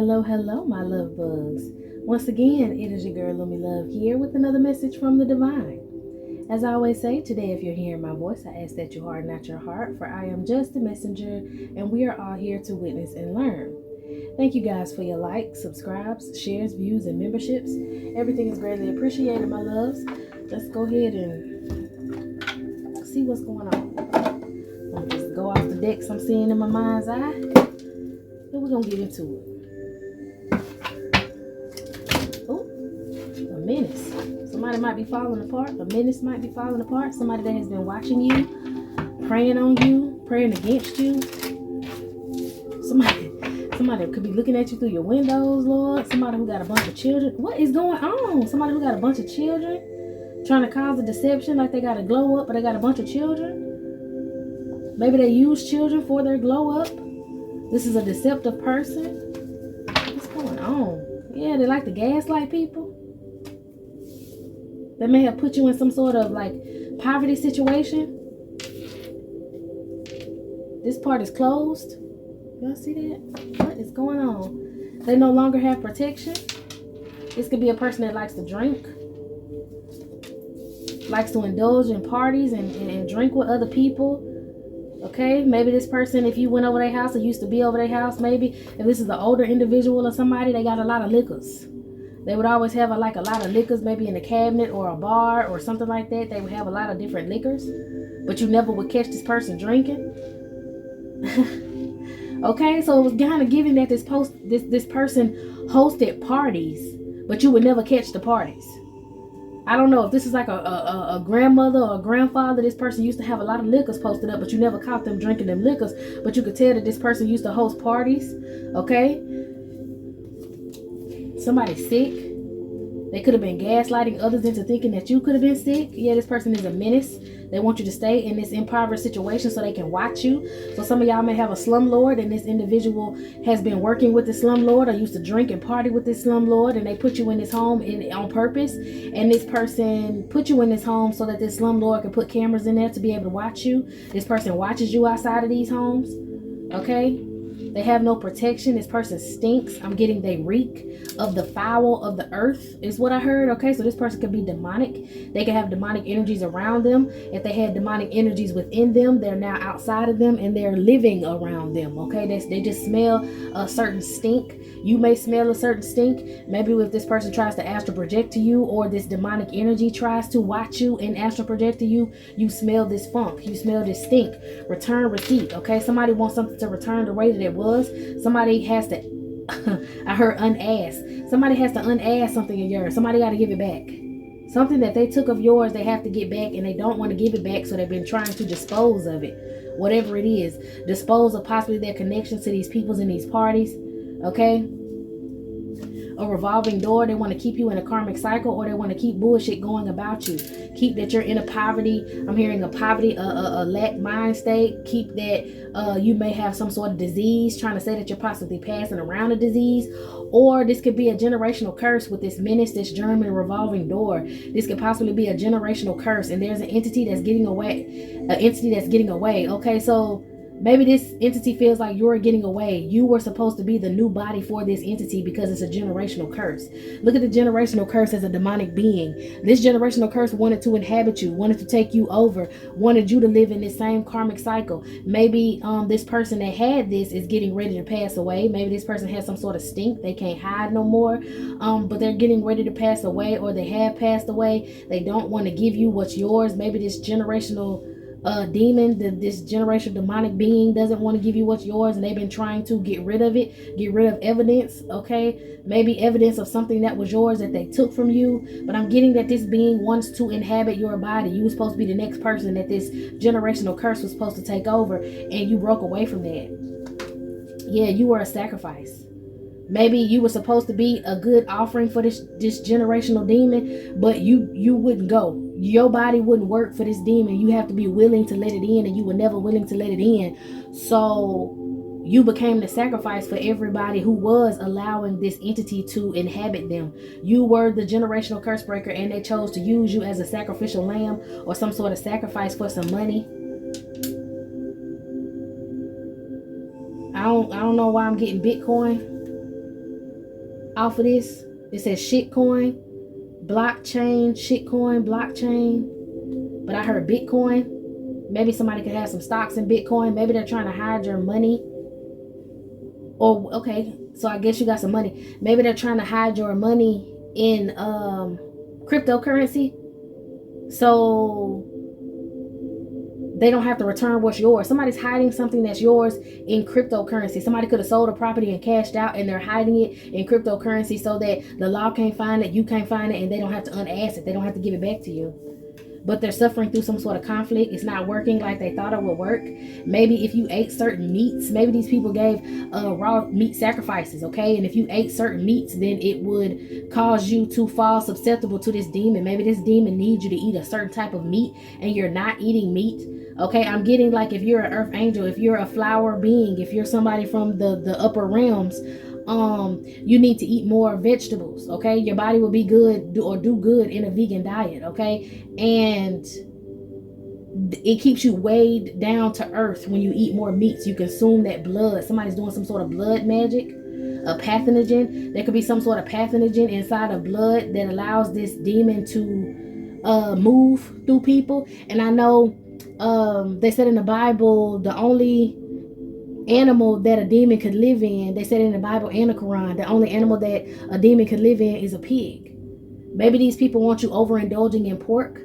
Hello, my love bugs. Once again, it is your girl Lumi Love here with another message from the divine. As I always say, today if you're hearing my voice, I ask that you harden not your heart, for I am just a messenger and we are all here to witness and learn. Thank you guys for your likes, subscribes, shares, views, and memberships. Everything is greatly appreciated, my loves. Let's go ahead and see what's going on. I'm just go off the decks I'm seeing in my mind's eye, and we're gonna get into it. Oh, a menace. Somebody might be falling apart. A menace might be falling apart. Somebody that has been watching you, preying on you, praying against you. Somebody could be looking at you through your windows, Lord. Somebody who got a bunch of children. What is going on? Somebody who got a bunch of children trying to cause a deception like they got a glow up, but they got a bunch of children. Maybe they use children for their glow up. This is a deceptive person. What's going on? Yeah, they like to gaslight people. They may have put you in some sort of like poverty situation. This part is closed. Y'all see that? What is going on? They no longer have protection. This could be a person that likes to drink, likes to indulge in parties and drink with other people. Okay, maybe this person, if you went over their house or used to be over their house, maybe if this is an older individual or somebody, they got a lot of liquors. They would always have a lot of liquors, maybe in a cabinet or a bar or something like that. They would have a lot of different liquors, but you never would catch this person drinking. Okay, so it was kind of giving that this person hosted parties, but you would never catch the parties. I don't know if this is like a grandmother or a grandfather. This person used to have a lot of liquors posted up, but you never caught them drinking them liquors. But you could tell that this person used to host parties. Okay, somebody's sick. They could have been gaslighting others into thinking that you could have been sick. Yeah, this person is a menace. They want you to stay in this impoverished situation so they can watch you. So some of y'all may have a slumlord, and this individual has been working with the slumlord or used to drink and party with this slumlord, and they put you in this home on purpose. And this person put you in this home so that this slumlord can put cameras in there to be able to watch you. This person watches you outside of these homes. Okay? They have no protection. This person stinks. I'm getting they reek of the foul of the earth is what I heard. Okay, so this person could be demonic. They can have demonic energies around them. If they had demonic energies within them, they're now outside of them and they're living around them. Okay, they just smell a certain stink. You may smell a certain stink. Maybe if this person tries to astral project to you, or this demonic energy tries to watch you and astral project to you, you smell this funk. You smell this stink. Return receipt. Okay, somebody wants something to return the way that it was. Somebody has to I heard unasked. Somebody has to unask something of yours. Somebody got to give it back. Something that they took of yours, they have to get back, and they don't want to give it back, so they've been trying to dispose of it. Whatever it is, dispose of possibly their connections to these peoples in these parties. Okay, a revolving door. They want to keep you in a karmic cycle, or they want to keep bullshit going about you. Keep that you're in a poverty. I'm hearing a poverty, a lack mind state. Keep that you may have some sort of disease, trying to say that you're possibly passing around a disease. Or this could be a generational curse with this menace, this German revolving door. This could possibly be a generational curse, and there's an entity that's getting away. Okay, so maybe this entity feels like you're getting away. You were supposed to be the new body for this entity because it's a generational curse. Look at the generational curse as a demonic being. This generational curse wanted to inhabit you, wanted to take you over, wanted you to live in this same karmic cycle. Maybe this person that had this is getting ready to pass away. Maybe this person has some sort of stink. They can't hide no more, but they're getting ready to pass away, or they have passed away. They don't want to give you what's yours. Maybe this generational demon, this generational demonic being doesn't want to give you what's yours, and they've been trying to get rid of it, get rid of evidence. Okay, maybe evidence of something that was yours that they took from you. But I'm getting that this being wants to inhabit your body. You were supposed to be the next person that this generational curse was supposed to take over, and you broke away from that. Yeah, you were a sacrifice. Maybe you were supposed to be a good offering for this generational demon, but you wouldn't go. Your body wouldn't work for this demon. You have to be willing to let it in, and you were never willing to let it in. So you became the sacrifice for everybody who was allowing this entity to inhabit them. You were the generational curse breaker, and they chose to use you as a sacrificial lamb or some sort of sacrifice for some money. I don't know why I'm getting Bitcoin. off of this. It says shitcoin, blockchain, shitcoin, blockchain. But I heard Bitcoin. Maybe somebody could have some stocks in Bitcoin. Maybe they're trying to hide your money. Or, okay, so I guess you got some money. Maybe they're trying to hide your money in cryptocurrency. So they don't have to return what's yours. Somebody's hiding something that's yours in cryptocurrency. Somebody could have sold a property and cashed out, and they're hiding it in cryptocurrency so that the law can't find it, you can't find it, and they don't have to unask it. They don't have to give it back to you. But they're suffering through some sort of conflict. It's not working like they thought it would work. Maybe if you ate certain meats, maybe these people gave raw meat sacrifices, okay? And if you ate certain meats, then it would cause you to fall susceptible to this demon. Maybe this demon needs you to eat a certain type of meat and you're not eating meat. Okay, I'm getting like if you're an earth angel, if you're a flower being, if you're somebody from the upper realms, you need to eat more vegetables. Okay, your body will be good do good in a vegan diet. Okay, and it keeps you weighed down to earth when you eat more meats. You consume that blood. Somebody's doing some sort of blood magic, a pathogen. There could be some sort of pathogen inside of blood that allows this demon to move through people. And I know they said in the Bible the only animal that a demon could live in, they said in the Bible and the Quran, the only animal that a demon could live in is a pig. Maybe these people want you overindulging in pork.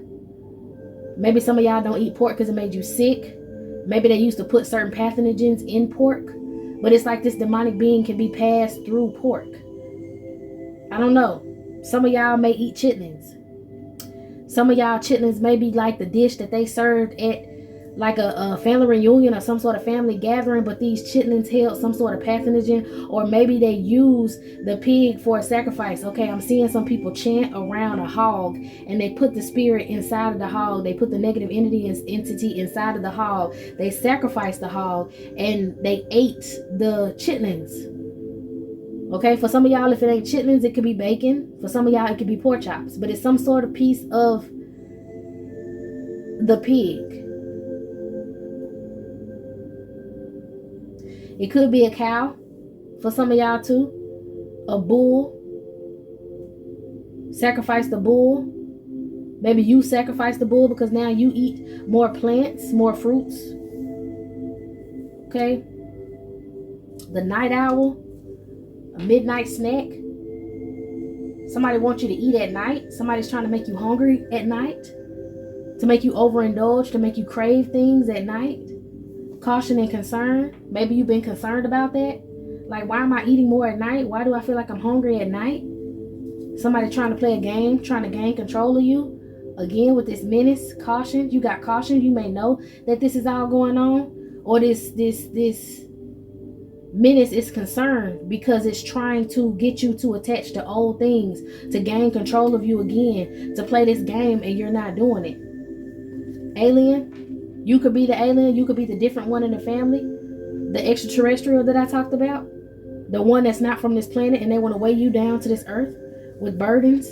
Maybe some of y'all don't eat pork because it made you sick. Maybe they used to put certain pathogens in pork, but it's like this demonic being can be passed through pork. I don't know. Some of y'all may eat chitlins. Some of y'all chitlins may be like the dish that they served at like a family reunion or some sort of family gathering, but these chitlins held some sort of pathogen, or maybe they use the pig for a sacrifice. Okay, I'm seeing some people chant around a hog and they put the spirit inside of the hog. They put the negative entity inside of the hog. They sacrificed the hog and they ate the chitlins. Okay, for some of y'all, if it ain't chitlins, it could be bacon. For some of y'all, it could be pork chops, but it's some sort of piece of the pig. It could be a cow for some of y'all too. A bull. Sacrifice the bull. Maybe you sacrifice the bull because now you eat more plants, more fruits. Okay. The night owl. A midnight snack. Somebody wants you to eat at night. Somebody's trying to make you hungry at night. To make you overindulge, to make you crave things at night. Caution and concern. Maybe you've been concerned about that. Like, why am I eating more at night? Why do I feel like I'm hungry at night? Somebody trying to play a game, trying to gain control of you. Again, with this menace, caution. You got caution. You may know that this is all going on. Or this menace is concerned because it's trying to get you to attach to old things, to gain control of you again, to play this game, and you're not doing it. Alien. You could be the alien. You could be the different one in the family. The extraterrestrial that I talked about. The one that's not from this planet and they want to weigh you down to this earth with burdens.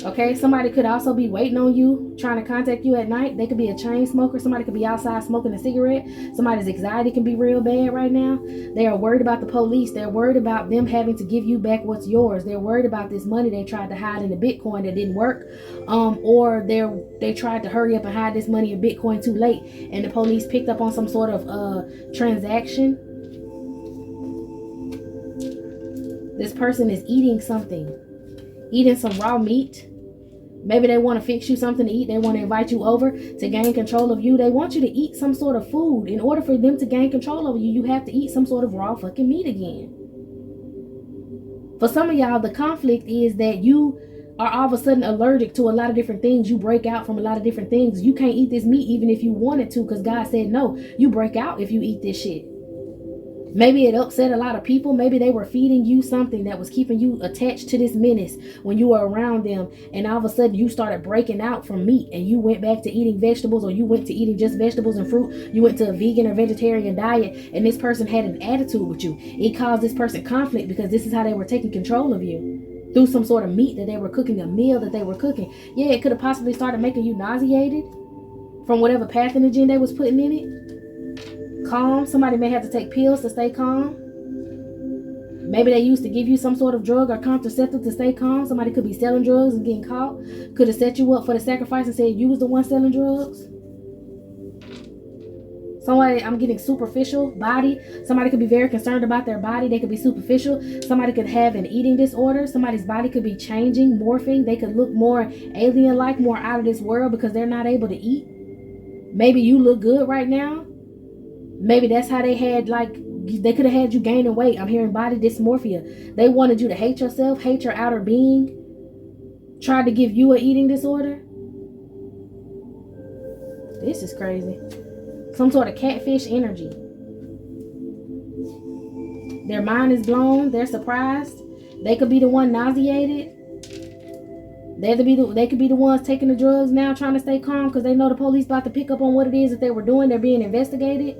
Okay, somebody could also be waiting on you, trying to contact you at night. They could be a chain smoker. Somebody could be outside smoking a cigarette. Somebody's anxiety can be real bad right now. They are worried about the police. They're worried about them having to give you back what's yours. They're worried about this money they tried to hide in the Bitcoin that didn't work. Or they tried to hurry up and hide this money in Bitcoin too late. And the police picked up on some sort of transaction. This person is eating something. Eating some raw meat. Maybe they want to fix you something to eat. They want to invite you over to gain control of you. They want you to eat some sort of food. In order for them to gain control over you, you have to eat some sort of raw fucking meat again. For some of y'all, the conflict is that you are all of a sudden allergic to a lot of different things. You break out from a lot of different things. You can't eat this meat even if you wanted to because God said no. You break out if you eat this shit. Maybe it upset a lot of people. Maybe they were feeding you something that was keeping you attached to this menace when you were around them. And all of a sudden you started breaking out from meat and you went back to eating vegetables, or you went to eating just vegetables and fruit. You went to a vegan or vegetarian diet and this person had an attitude with you. It caused this person conflict because this is how they were taking control of you. Through some sort of meat that they were cooking, a meal that they were cooking. Yeah, it could have possibly started making you nauseated from whatever pathogen they was putting in it. Calm. Somebody may have to take pills to stay calm. Maybe they used to give you some sort of drug or contraceptive to stay calm. Somebody could be selling drugs and getting caught. Could have set you up for the sacrifice and said you was the one selling drugs. Somebody, I'm getting superficial body. Somebody could be very concerned about their body. They could be superficial. Somebody could have an eating disorder. Somebody's body could be changing, morphing. They could look more alien-like, more out of this world because they're not able to eat. Maybe you look good right now. Maybe that's how they had, like, they could have had you gaining weight. I'm hearing body dysmorphia. They wanted you to hate yourself, hate your outer being. Tried to give you an eating disorder. This is crazy. Some sort of catfish energy. Their mind is blown. They're surprised. They could be the one nauseated. They could be the ones taking the drugs now, trying to stay calm because they know the police about to pick up on what it is that they were doing. They're being investigated.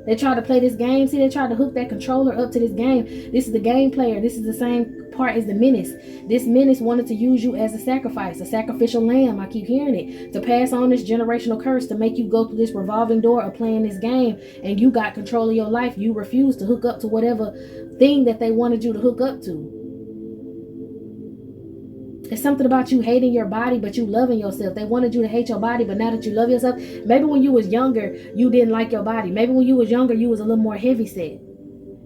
They tried to play this game. See, they tried to hook that controller up to this game. This is the game player. This is the same part as the menace. This menace wanted to use you as a sacrifice, a sacrificial lamb. I keep hearing it. To pass on this generational curse, to make you go through this revolving door of playing this game. And you got control of your life. You refused to hook up to whatever thing that they wanted you to hook up to. It's something about you hating your body, but you loving yourself. They wanted you to hate your body, but now that you love yourself, maybe when you was younger, you didn't like your body. Maybe when you was younger, you was a little more heavy set.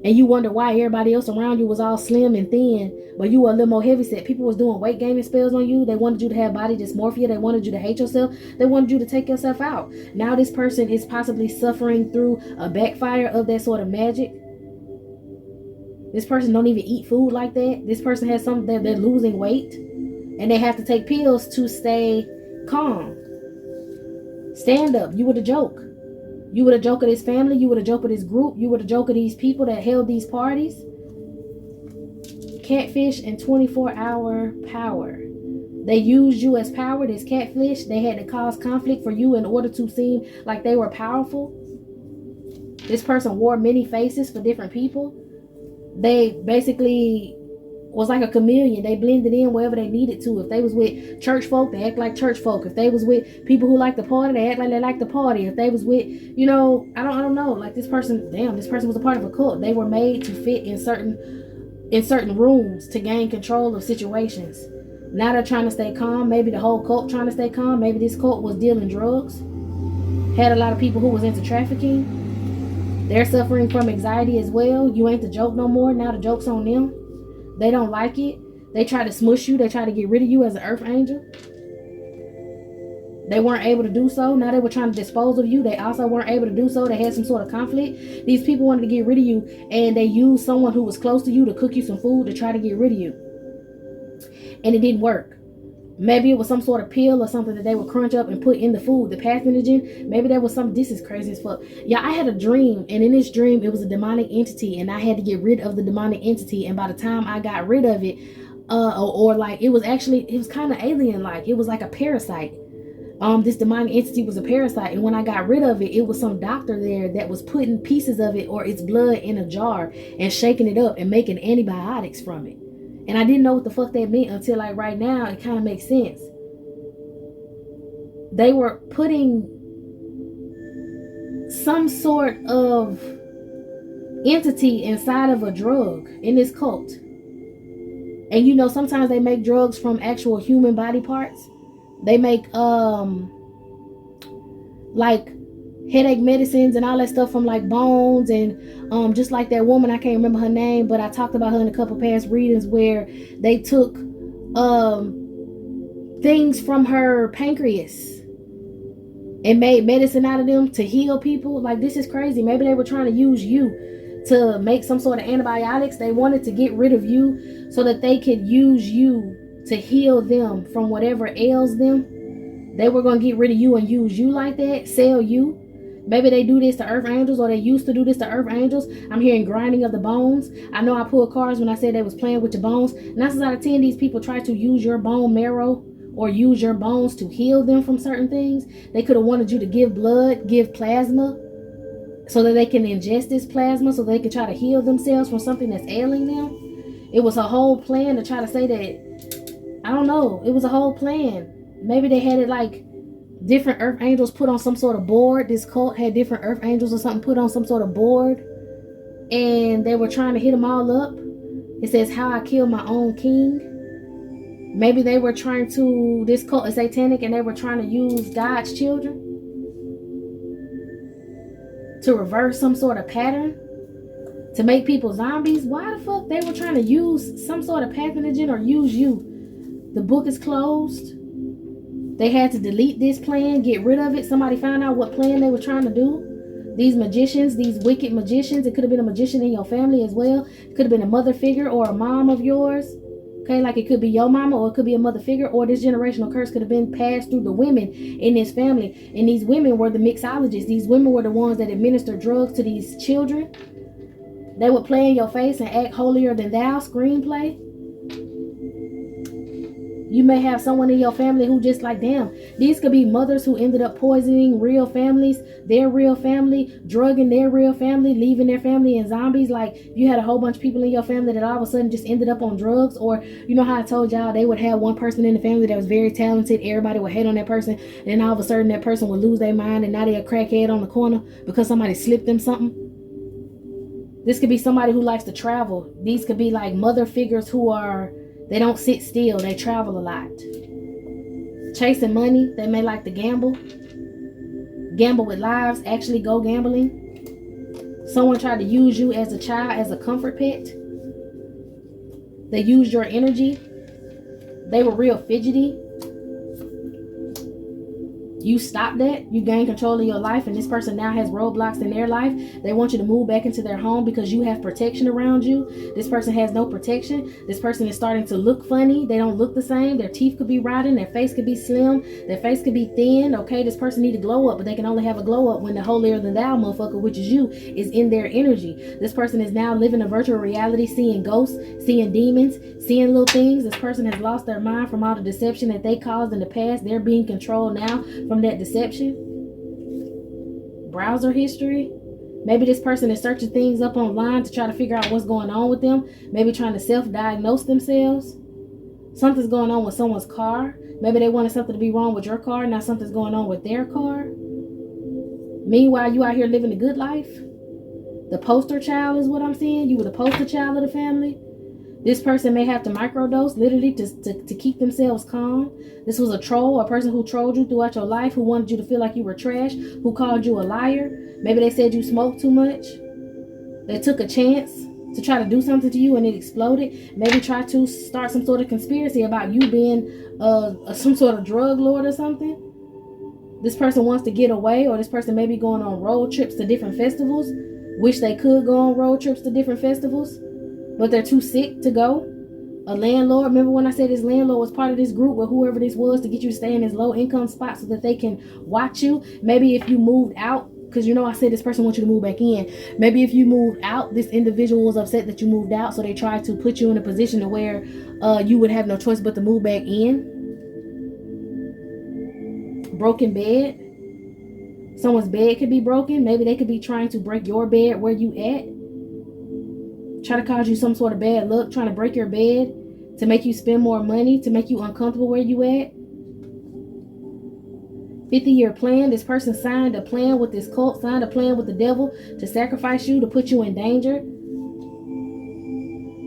And you wonder why everybody else around you was all slim and thin, but you were a little more heavy set. People was doing weight gaining spells on you. They wanted you to have body dysmorphia. They wanted you to hate yourself. They wanted you to take yourself out. Now this person is possibly suffering through a backfire of that sort of magic. This person don't even eat food like that. This person has something, they're losing weight. And they have to take pills to stay calm. Stand up. You were the joke. You were the joke of this family. You were the joke of this group. You were the joke of these people that held these parties. Catfish and 24-hour power. They used you as power. This catfish, they had to cause conflict for you in order to seem like they were powerful. This person wore many faces for different people. They basically was like a chameleon. They blended in wherever they needed to. If they was with church folk, they act like church folk. If they was with people who like to party, they act like they like to party. If they was with, I don't know. Like this person, this person was a part of a cult. They were made to fit in certain rooms to gain control of situations. Now they're trying to stay calm. Maybe the whole cult trying to stay calm. Maybe this cult was dealing drugs. Had a lot of people who was into trafficking. They're suffering from anxiety as well. You ain't the joke no more. Now the joke's on them. They don't like it. They try to smush you. They try to get rid of you as an earth angel. They weren't able to do so. Now they were trying to dispose of you. They also weren't able to do so. They had some sort of conflict. These people wanted to get rid of you, and they used someone who was close to you to cook you some food to try to get rid of you. And it didn't work. Maybe it was some sort of pill or something that they would crunch up and put in the food, the pathogen. Maybe there was some, this is crazy as fuck. Yeah, I had a dream, and in this dream, it was a demonic entity, and I had to get rid of the demonic entity. And by the time I got rid of it, it was kind of alien-like. It was like a parasite. This demonic entity was a parasite, and when I got rid of it, it was some doctor there that was putting pieces of it or its blood in a jar and shaking it up and making antibiotics from it. And I didn't know what the fuck that meant until like right now it kind of makes sense. They were putting some sort of entity inside of a drug in this cult. And sometimes they make drugs from actual human body parts. They make like headache medicines and all that stuff from like bones, and just like that woman, I can't remember her name, but I talked about her in a couple past readings where they took things from her pancreas and made medicine out of them to heal people. Like, this is crazy. Maybe they were trying to use you to make some sort of antibiotics. They wanted to get rid of you so that they could use you to heal them from whatever ails them. They were going to get rid of you and use you like that, sell you. Maybe they do this to earth angels, or they used to do this to earth angels. I'm hearing grinding of the bones. I know I pulled cards when I said they was playing with your bones. 9 times out of 10, these people try to use your bone marrow or use your bones to heal them from certain things. They could have wanted you to give blood, give plasma, so that they can ingest this plasma so they can try to heal themselves from something that's ailing them. It was a whole plan to try to say that, I don't know, it was a whole plan. Maybe they had it like different earth angels put on some sort of board. This cult had different earth angels or something put on some sort of board, and they were trying to hit them all up. It says, how I killed my own king. Maybe they were trying to, this cult is satanic, and they were trying to use God's children to reverse some sort of pattern, to make people zombies. Why the fuck they were trying to use some sort of pathogen or use you? The book is closed. They had to delete this plan, get rid of it. Somebody found out what plan they were trying to do. These magicians, these wicked magicians, it could have been a magician in your family as well. It could have been a mother figure or a mom of yours. Okay, like it could be your mama, or it could be a mother figure, or this generational curse could have been passed through the women in this family. And these women were the mixologists. These women were the ones that administered drugs to these children. They would play in your face and act holier than thou, screenplay. You may have someone in your family who just like, damn, these could be mothers who ended up poisoning real families, their real family, drugging their real family, leaving their family in zombies. Like, you had a whole bunch of people in your family that all of a sudden just ended up on drugs. Or, you know how I told y'all they would have one person in the family that was very talented, everybody would hate on that person, and then all of a sudden that person would lose their mind, and now they're a crackhead on the corner because somebody slipped them something. This could be somebody who likes to travel. These could be like mother figures who are, they don't sit still. They travel a lot. Chasing money. They may like to gamble. Gamble with lives. Actually go gambling. Someone tried to use you as a child, as a comfort pet. They used your energy. They were real fidgety. You stop that. You gain control of your life, and this person now has roadblocks in their life. They want you to move back into their home because you have protection around you. This person has no protection. This person is starting to look funny. They don't look the same. Their teeth could be rotting. Their face could be slim. Their face could be thin. Okay, this person need to glow up, but they can only have a glow up when the holier than thou motherfucker, which is you, is in their energy. This person is now living a virtual reality, seeing ghosts, seeing demons, seeing little things. This person has lost their mind from all the deception that they caused in the past. They're being controlled now from that deception. Browser history. Maybe this person is searching things up online to try to figure out what's going on with them. Maybe trying to self-diagnose themselves. Something's going on with someone's car. Maybe they wanted something to be wrong with your car. Now something's going on with their car. Meanwhile, you out here living a good life. The poster child is what I'm seeing. You were the poster child of the family. This person may have to microdose literally to keep themselves calm. This was a troll, a person who trolled you throughout your life, who wanted you to feel like you were trash, who called you a liar. Maybe they said you smoked too much. They took a chance to try to do something to you and it exploded. Maybe try to start some sort of conspiracy about you being some sort of drug lord or something. This person wants to get away, or this person may be going on road trips to different festivals. Wish they could go on road trips to different festivals, but they're too sick to go. A landlord, remember when I said this landlord was part of this group or whoever this was to get you to stay in this low income spot so that they can watch you. Maybe if you moved out, because you know I said this person wants you to move back in. Maybe if you moved out, this individual was upset that you moved out, so they tried to put you in a position to where you would have no choice but to move back in. Broken bed. Someone's bed could be broken. Maybe they could be trying to break your bed where you at. Try to cause you some sort of bad luck, trying to break your bed to make you spend more money, to make you uncomfortable where you at. 50-year plan. This person signed a plan with this cult, signed a plan with the devil to sacrifice you, to put you in danger.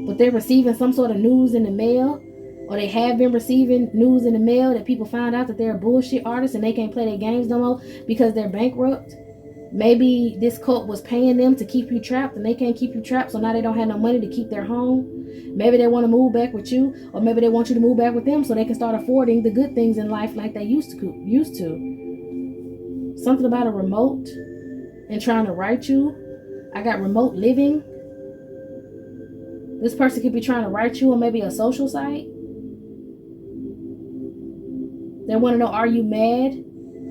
But they're receiving some sort of news in the mail, or they have been receiving news in the mail that people found out that they're a bullshit artist and they can't play their games no more because they're bankrupt. Maybe this cult was paying them to keep you trapped and they can't keep you trapped, so now they don't have no money to keep their home. Maybe they want to move back with you, or maybe they want you to move back with them so they can start affording the good things in life like they used to. Something about a remote and trying to write you. I got remote living. This person could be trying to write you on maybe a social site. They want to know, are you mad?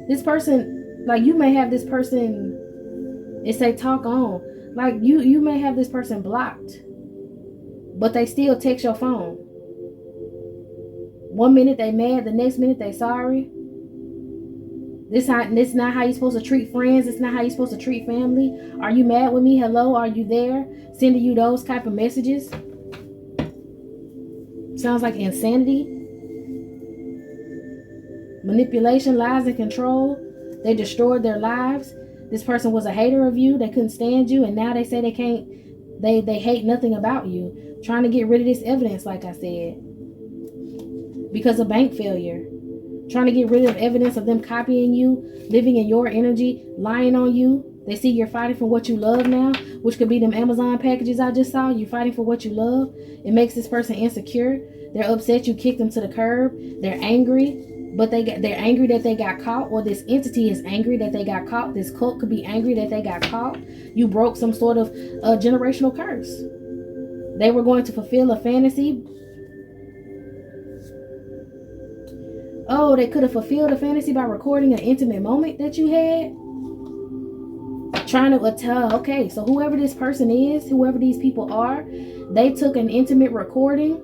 This person, like, you may have this person, it say talk on. Like, you may have this person blocked, but they still text your phone. 1 minute they mad, the next minute they sorry. This not how you're supposed to treat friends. It's not how you're supposed to treat family. Are you mad with me? Hello, are you there? Sending you those type of messages. Sounds like insanity. Manipulation, lies, and control. They destroyed their lives. This person was a hater of you. They couldn't stand you, and now they say they They hate nothing about you. Trying to get rid of this evidence, like I said. Because of bank failure. Trying to get rid of evidence of them copying you, living in your energy, lying on you. They see you're fighting for what you love now, which could be them Amazon packages I just saw. You're fighting for what you love. It makes this person insecure. They're upset you kicked them to the curb. They're angry, but they're angry that they got caught, or this entity is angry that they got caught. This cult could be angry that they got caught. You broke some sort of generational curse. They were going to fulfill a fantasy. Oh, they could have fulfilled a fantasy by recording an intimate moment that you had. Trying to tell, okay, so whoever this person is, whoever these people are, they took an intimate recording.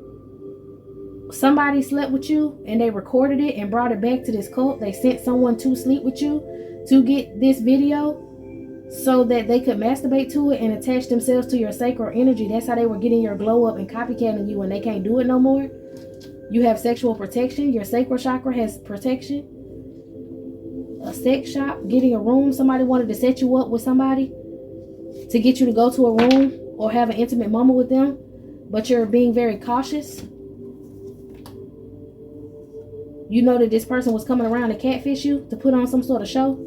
Somebody slept with you and they recorded it and brought it back to this cult. They sent someone to sleep with you to get this video so that they could masturbate to it and attach themselves to your sacral energy. That's how they were getting your glow up and copycatting you, and they can't do it no more. You have sexual protection. Your sacral chakra has protection. A sex shop, getting a room. Somebody wanted to set you up with somebody to get you to go to a room or have an intimate moment with them, but you're being very cautious. You know that this person was coming around to catfish you, to put on some sort of show.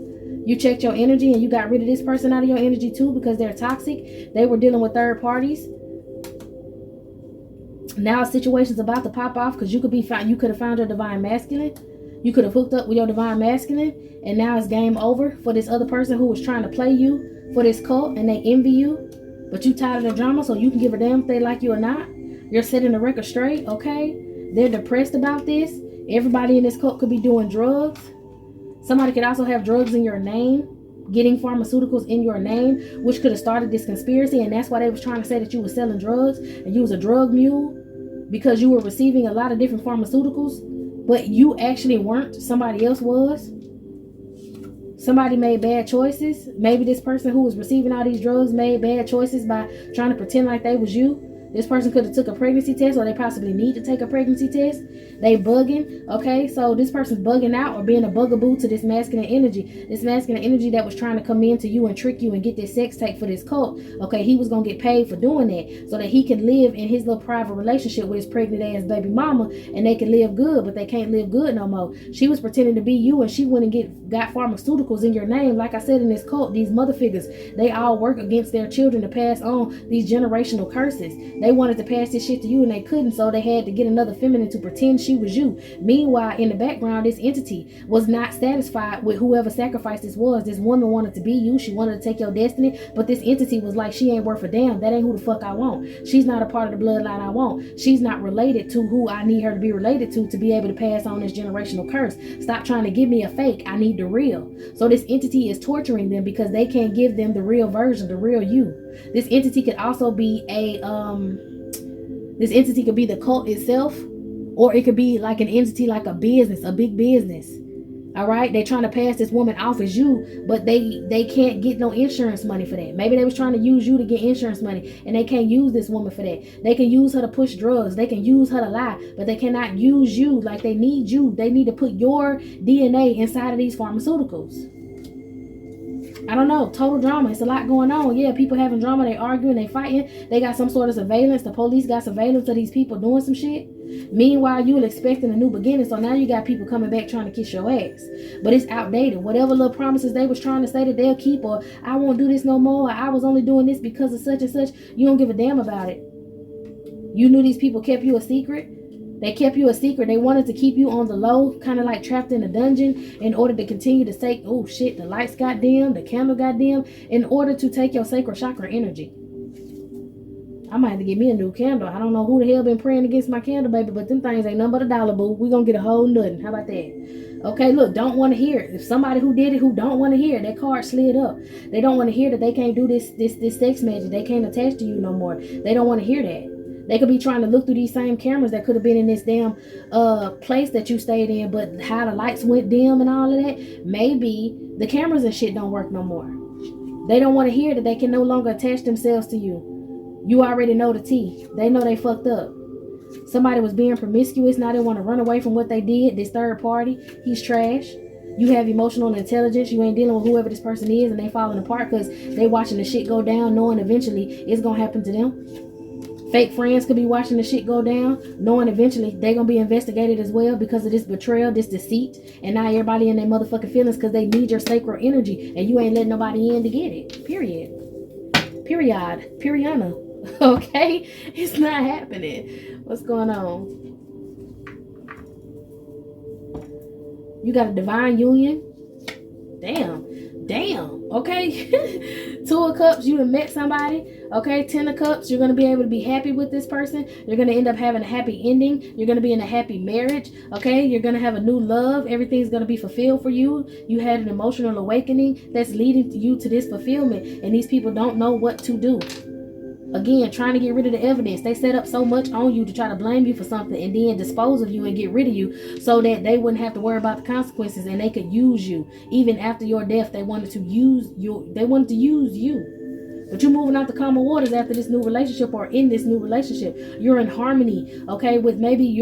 You checked your energy and you got rid of this person out of your energy too because they're toxic. They were dealing with third parties. Now a situation's about to pop off because you could have found your divine masculine. You could have hooked up with your divine masculine, and now it's game over for this other person who was trying to play you for this cult, and they envy you. But you tired of the drama, so you can give a damn if they like you or not. You're setting the record straight, okay? They're depressed about this. Everybody in this cult could be doing drugs. Somebody could also have drugs in your name, getting pharmaceuticals in your name, which could have started this conspiracy, and that's why they was trying to say that you were selling drugs and you was a drug mule because you were receiving a lot of different pharmaceuticals. But you actually weren't. Somebody else was. Somebody made bad choices. Maybe this person who was receiving all these drugs made bad choices by trying to pretend like they was you. This person could have took a pregnancy test, or they possibly need to take a pregnancy test. They bugging. Okay, so this person's bugging out or being a bugaboo to this masculine energy. This masculine energy that was trying to come into you and trick you and get this sex tape for this cult. Okay, he was going to get paid for doing that so that he can live in his little private relationship with his pregnant ass baby mama, and they can live good, but they can't live good no more. She was pretending to be you, and she went and got pharmaceuticals in your name. Like I said, in this cult, these mother figures, they all work against their children to pass on these generational curses. They wanted to pass this shit to you and they couldn't, so they had to get another feminine to pretend she was you. Meanwhile, in the background, this entity was not satisfied with whoever sacrifice this was. This woman wanted to be you. She wanted to take your destiny, but this entity was like, she ain't worth a damn. That ain't who the fuck I want. She's not a part of the bloodline I want. She's not related to who I need her to be related to be able to pass on this generational curse. Stop trying to give me a fake. I need the real. So this entity is torturing them because they can't give them the real version, the real you. This entity could also be this entity could be the cult itself, or it could be like an entity, like a business, a big business. All right, they're trying to pass this woman off as you, but they can't get no insurance money for that. Maybe they was trying to use you to get insurance money, and they can't use this woman for that. They can use her to push drugs. They can use her to lie, but they cannot use you. Like, they need you. They need to put your DNA inside of these pharmaceuticals. I don't know, total drama. It's a lot going on. Yeah, people having drama, they arguing, they fighting. They got some sort of surveillance. The police got surveillance of these people doing some shit. Meanwhile, you were expecting a new beginning, so now you got people coming back trying to kiss your ass. But it's outdated. Whatever little promises they was trying to say that they'll keep, or I won't do this no more, or I was only doing this because of such and such, you don't give a damn about it. You knew these people kept you a secret. They kept you a secret. They wanted to keep you on the low, kind of like trapped in a dungeon, in order to continue to say, oh shit, the lights got dim, the candle got dim, in order to take your sacral chakra energy. I might have to get me a new candle. I don't know who the hell been praying against my candle, baby, but them things ain't nothing but $1, boo. We gonna get a whole nothing. How about that? Okay, look, don't want to hear it. If somebody who did it who don't want to hear it, that card slid up. They don't want to hear that they can't do this sex magic. They can't attach to you no more. They don't want to hear that. They could be trying to look through these same cameras that could have been in this damn place that you stayed in, but how the lights went dim and all of that, maybe the cameras and shit don't work no more. They don't want to hear that they can no longer attach themselves to you. You already know the tea. They know they fucked up. Somebody was being promiscuous. Now they want to run away from what they did. This third party, he's trash. You have emotional intelligence. You ain't dealing with whoever this person is and they falling apart because they watching the shit go down, knowing eventually it's gonna happen to them. Fake friends could be watching the shit go down, knowing eventually they're gonna be investigated as well because of this betrayal, this deceit, and now everybody in their motherfucking feelings because they need your sacred energy and you ain't letting nobody in to get it. Period. Periana. Okay? It's not happening. What's going on? You got a divine union. Damn. Okay. 2 of Cups, you have met somebody. Okay. 10 of Cups, you're going to be able to be happy with this person. You're going to end up having a happy ending. You're going to be in a happy marriage. Okay. You're going to have a new love. Everything's going to be fulfilled for you. You had an emotional awakening that's leading you to this fulfillment. And these people don't know what to do. Again, trying to get rid of the evidence. They set up so much on you to try to blame you for something and then dispose of you and get rid of you so that they wouldn't have to worry about the consequences and they could use you. Even after your death, they wanted to use you. But you're moving out the common waters after this new relationship or in this new relationship. You're in harmony, okay, with maybe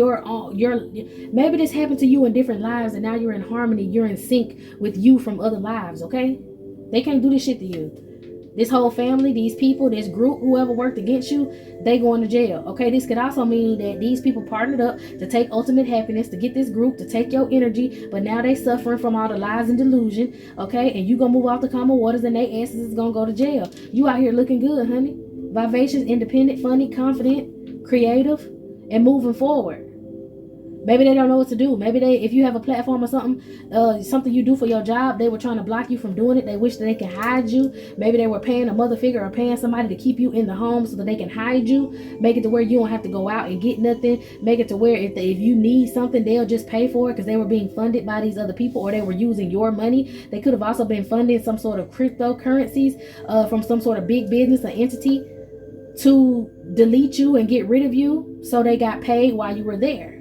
maybe this happened to you in different lives and now you're in harmony. You're in sync with you from other lives, okay? They can't do this shit to you. This whole family, these people, this group, whoever worked against you, they going to jail. Okay, this could also mean that these people partnered up to take ultimate happiness, to get this group to take your energy, but now they suffering from all the lies and delusion. Okay, and you gonna move off the common waters and their asses is gonna go to jail. You out here looking good, honey. Vivacious, independent, funny, confident, creative, and moving forward. Maybe they don't know what to do. Maybe if you have a platform or something you do for your job, they were trying to block you from doing it. They wish that they could hide you. Maybe they were paying a mother figure or paying somebody to keep you in the home so that they can hide you. Make it to where you don't have to go out and get nothing. Make it to where if you need something, they'll just pay for it because they were being funded by these other people or they were using your money. They could have also been funding some sort of cryptocurrencies from some sort of big business or entity to delete you and get rid of you so they got paid while you were there.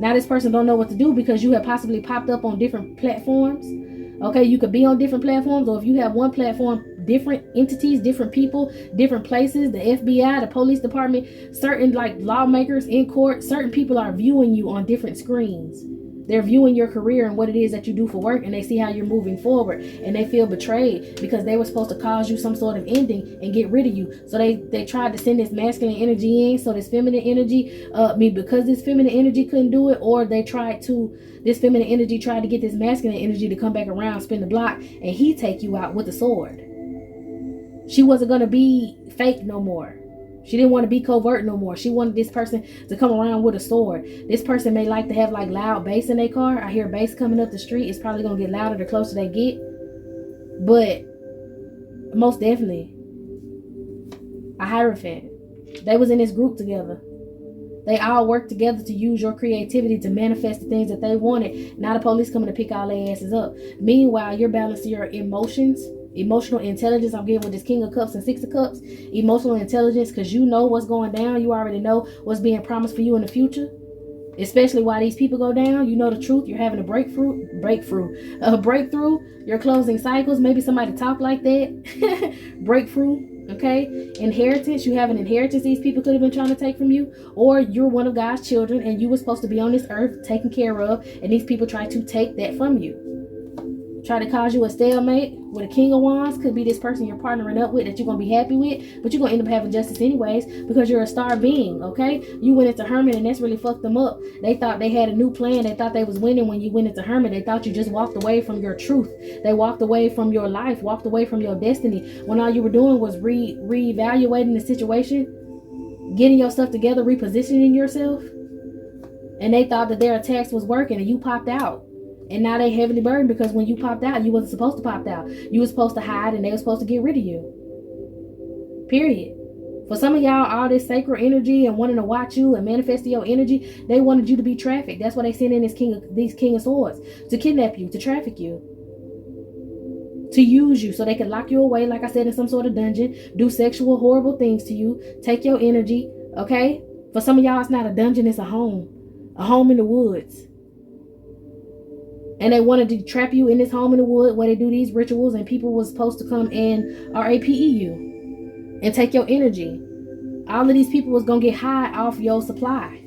Now this person don't know what to do because you have possibly popped up on different platforms. Okay, you could be on different platforms, or if you have one platform, different entities, different people, different places, the FBI, the police department, certain like lawmakers in court, certain people are viewing you on different screens. They're viewing your career and what it is that you do for work, and they see how you're moving forward, and they feel betrayed because they were supposed to cause you some sort of ending and get rid of you. So they tried to send this masculine energy in, so this feminine energy, because this feminine energy couldn't do it, or this feminine energy tried to get this masculine energy to come back around, spin the block, and he take you out with a sword. She wasn't going to be fake no more. She didn't want to be covert no more. She wanted this person to come around with a sword. This person may like to have like loud bass in their car. I hear bass coming up the street. It's probably going to get louder the closer they get. But most definitely, a Hierophant. They was in this group together. They all worked together to use your creativity to manifest the things that they wanted. Now the police coming to pick all their asses up. Meanwhile, you're balancing your emotions. Emotional intelligence, I'm getting with this King of Cups and 6 of Cups. Emotional intelligence, because you know what's going down. You already know what's being promised for you in the future. Especially while these people go down, you know the truth. You're having a breakthrough. You're closing cycles. Maybe somebody talk like that. Breakthrough. Okay. Inheritance. You have an inheritance these people could have been trying to take from you. Or you're one of God's children and you were supposed to be on this earth taken care of, and these people try to take that from you. Try to cause you a stalemate with a King of Wands. Could be this person you're partnering up with that you're going to be happy with, but you're going to end up having justice anyways because you're a star being, okay? You went into Hermit and that's really fucked them up. They thought they had a new plan. They thought they was winning when you went into Hermit. They thought you just walked away from your truth. They walked away from your life, walked away from your destiny when all you were doing was reevaluating the situation, getting your stuff together, repositioning yourself. And they thought that their attacks was working and you popped out. And now they heavily burdened because when you popped out, you wasn't supposed to pop out. You were supposed to hide and they were supposed to get rid of you. Period. For some of y'all, all this sacred energy and wanting to watch you and manifest your energy, they wanted you to be trafficked. That's why they sent in these King of Swords. To kidnap you, to traffic you. To use you so they could lock you away, like I said, in some sort of dungeon. Do sexual, horrible things to you. Take your energy. Okay? For some of y'all, it's not a dungeon, it's a home. A home in the woods. And they wanted to trap you in this home in the wood where they do these rituals and people was supposed to come and rape you and take your energy. All of these people was going to get high off your supply.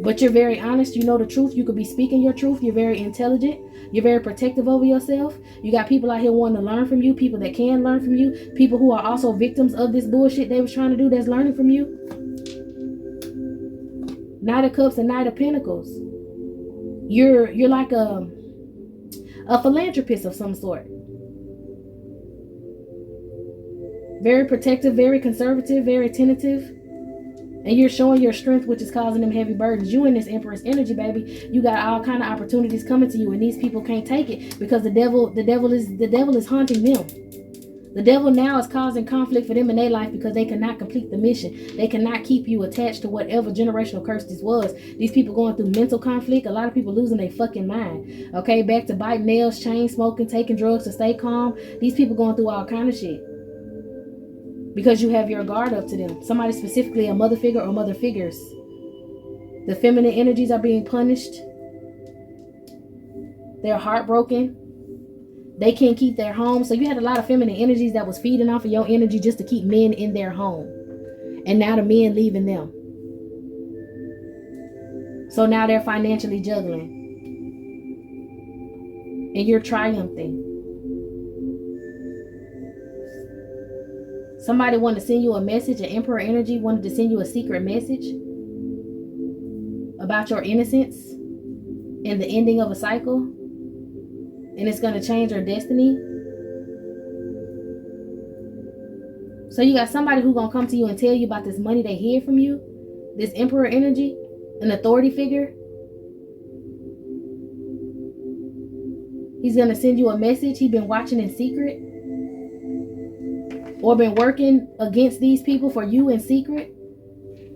But you're very honest. You know the truth. You could be speaking your truth. You're very intelligent. You're very protective over yourself. You got people out here wanting to learn from you. People that can learn from you. People who are also victims of this bullshit they was trying to do that's learning from you. Knight of Cups and Knight of Pentacles. You're like a philanthropist of some sort. Very protective, very conservative, very tentative. And you're showing your strength, which is causing them heavy burdens. You in this Empress energy, baby. You got all kind of opportunities coming to you, and these people can't take it because the devil is haunting them. The devil now is causing conflict for them in their life because they cannot complete the mission. They cannot keep you attached to whatever generational curse this was. These people going through mental conflict. A lot of people losing their fucking mind. Okay, back to biting nails, chain smoking, taking drugs to stay calm. These people going through all kind of shit. Because you have your guard up to them. Somebody specifically, a mother figure or mother figures. The feminine energies are being punished. They're heartbroken. They can't keep their home. So you had a lot of feminine energies that was feeding off of your energy just to keep men in their home. And now the men leaving them. So now they're financially juggling. And you're triumphing. Somebody wanted to send you a message, an Emperor energy wanted to send you a secret message about your innocence and the ending of a cycle. And it's going to change your destiny. So you got somebody who's going to come to you and tell you about this money they hid from you. This Emperor energy, an authority figure. He's going to send you a message. He's been watching in secret. Or been working against these people for you in secret.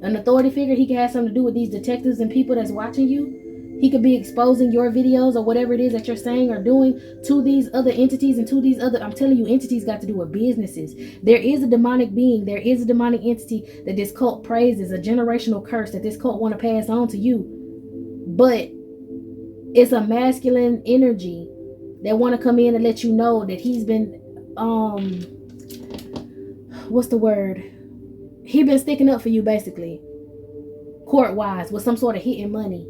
An authority figure, he could have something to do with these detectives and people that's watching you. He could be exposing your videos or whatever it is that you're saying or doing to these other entities and to these other, I'm telling you, entities got to do with businesses. There is a demonic being, there is a demonic entity that this cult praises, a generational curse that this cult want to pass on to you. But it's a masculine energy that want to come in and let you know that he's been, what's the word? He been sticking up for you basically. Court-wise, with some sort of hidden money.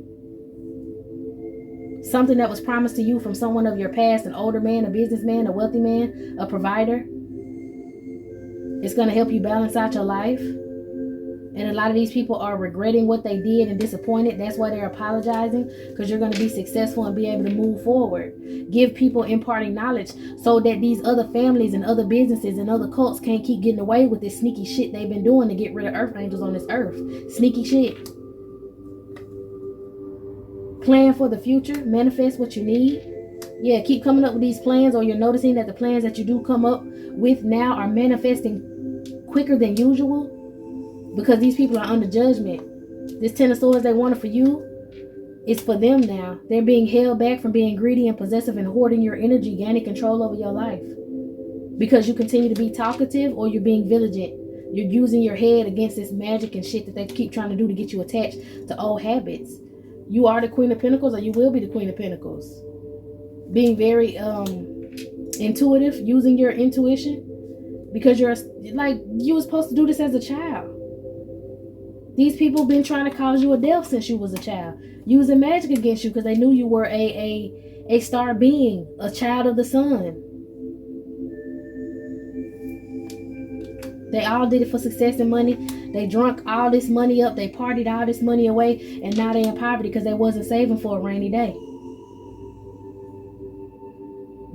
Something that was promised to you from someone of your past, an older man, a businessman, a wealthy man, a provider. It's going to help you balance out your life. And a lot of these people are regretting what they did and disappointed. That's why they're apologizing, because you're going to be successful and be able to move forward. Give people imparting knowledge so that these other families and other businesses and other cults can't keep getting away with this sneaky shit they've been doing to get rid of earth angels on this earth. Sneaky shit. Plan for the future. Manifest what you need. Yeah, keep coming up with these plans, or you're noticing that the plans that you do come up with now are manifesting quicker than usual. Because these people are under judgment. This 10 of Swords they wanted for you, it's for them now. They're being held back from being greedy and possessive and hoarding your energy, gaining control over your life. Because you continue to be talkative, or you're being vigilant. You're using your head against this magic and shit that they keep trying to do to get you attached to old habits. You are the Queen of Pentacles, or you will be the Queen of Pentacles. Being very intuitive, using your intuition. Because you're like, you were supposed to do this as a child. These people been trying to cause you a death since you was a child. Using magic against you because they knew you were a star being, a child of the sun. They all did it for success and money. They drunk all this money up. They partied all this money away. And now they in poverty because they wasn't saving for a rainy day.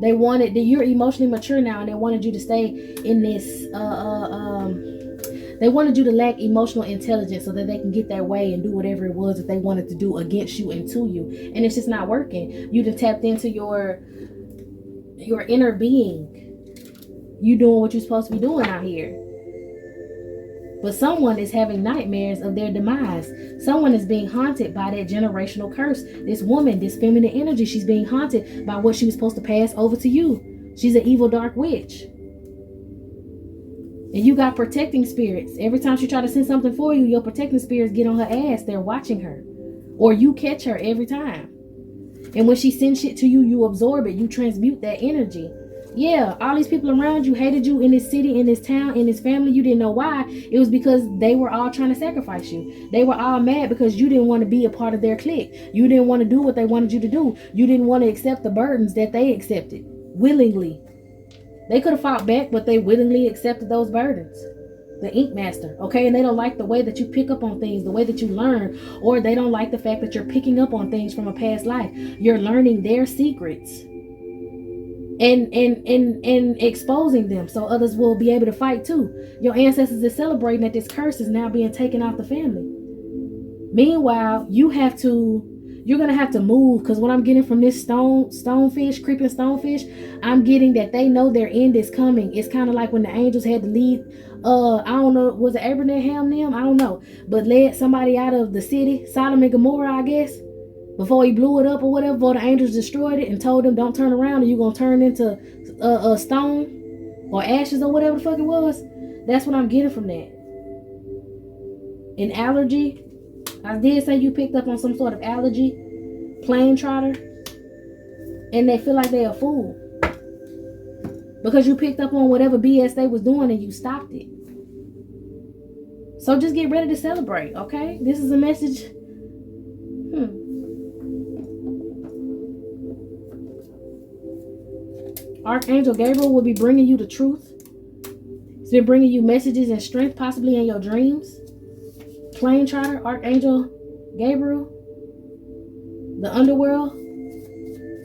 They wanted, you're emotionally mature now, and they wanted you to stay in this, they wanted you to lack emotional intelligence so that they can get their way and do whatever it was that they wanted to do against you and to you. And it's just not working. You done tapped into your inner being. You doing what you're supposed to be doing out here. But someone is having nightmares of their demise. Someone is being haunted by that generational curse. This woman, this feminine energy, she's being haunted by what she was supposed to pass over to you. She's an evil dark witch. And you got protecting spirits. Every time she try to send something for you, your protecting spirits get on her ass. They're watching her. Or you catch her every time. And when she sends shit to you, you absorb it. You transmute that energy. Yeah, all these people around you hated you in this city, in this town, in this family. You didn't know why. It was because they were all trying to sacrifice you. They were all mad because you didn't want to be a part of their clique. You didn't want to do what they wanted you to do. You didn't want to accept the burdens that they accepted willingly. They could have fought back, but they willingly accepted those burdens. The Ink Master, okay? And they don't like the way that you pick up on things, the way that you learn, or they don't like the fact that you're picking up on things from a past life. You're learning their secrets. And exposing them so others will be able to fight too. Your ancestors are celebrating that this curse is now being taken off the family. Meanwhile, you're gonna have to move, because what I'm getting from this stonefish, creeping stonefish, I'm getting that they know their end is coming. It's kind of like when the angels had to lead, I don't know, was it Abraham them? I don't know, but led somebody out of the city, Sodom and Gomorrah, I guess, before he blew it up or whatever, before the angels destroyed it and told them don't turn around or you're going to turn into a stone or ashes or whatever the fuck it was. That's what I'm getting from that. An allergy. I did say you picked up on some sort of allergy. Plane trotter. And they feel like they're a fool. Because you picked up on whatever BS they was doing and you stopped it. So just get ready to celebrate, okay? This is a message. Archangel Gabriel will be bringing you the truth. He's been bringing you messages and strength, possibly in your dreams. Plane trotter, Archangel Gabriel. The underworld.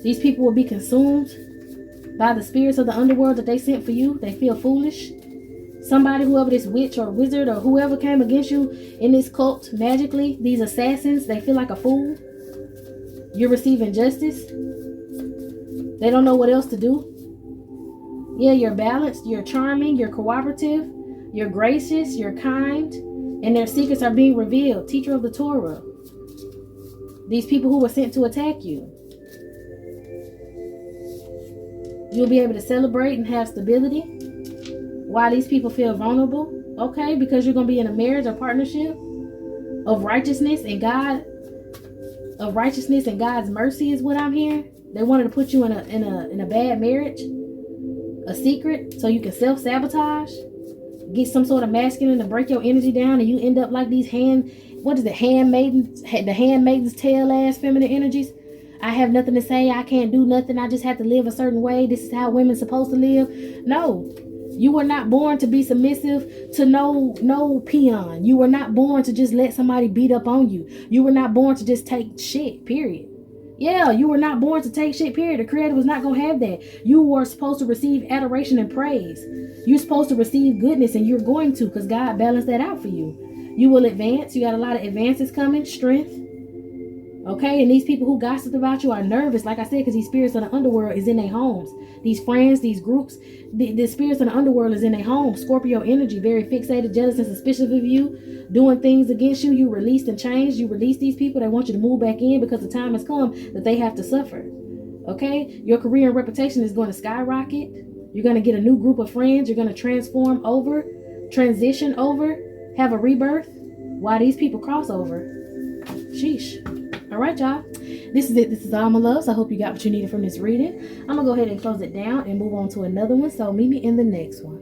These people will be consumed by the spirits of the underworld that they sent for you. They feel foolish. Somebody, whoever this witch or wizard or whoever came against you in this cult magically, these assassins, they feel like a fool. You're receiving justice. They don't know what else to do. Yeah, you're balanced, you're charming, you're cooperative, you're gracious, you're kind, and their secrets are being revealed. Teacher of the Torah. These people who were sent to attack you. You'll be able to celebrate and have stability while these people feel vulnerable. Okay, because you're going to be in a marriage or partnership of righteousness and God, of righteousness and God's mercy is what I'm hearing. They wanted to put you in a bad marriage. A secret, so you can self-sabotage, get some sort of masculine to break your energy down, and you end up like these handmaidens, the handmaiden's tale ass feminine energies. I have nothing to say, I can't do nothing, I just have to live a certain way, this is how women's supposed to live. No, you were not born to be submissive to no peon. You were not born to just let somebody beat up on you. You were not born to just take shit, period. Yeah, you were not born to take shit, period. The Creator was not going to have that. You were supposed to receive adoration and praise. You're supposed to receive goodness, and you're going to, because God balanced that out for you. You will advance. You got a lot of advances coming, strength. Okay, and these people who gossip about you are nervous, like I said, because these spirits of the underworld is in their homes. These friends, these groups, the spirits of the underworld is in their homes. Scorpio energy, very fixated, jealous, and suspicious of you, doing things against you. You released and changed. You release these people. They want you to move back in because the time has come that they have to suffer. Okay, your career and reputation is going to skyrocket. You're going to get a new group of friends. You're going to transition over, have a rebirth while these people cross over. Sheesh. All right, y'all. This is it. This is all my loves. I hope you got what you needed from this reading. I'm going to go ahead and close it down and move on to another one. So meet me in the next one.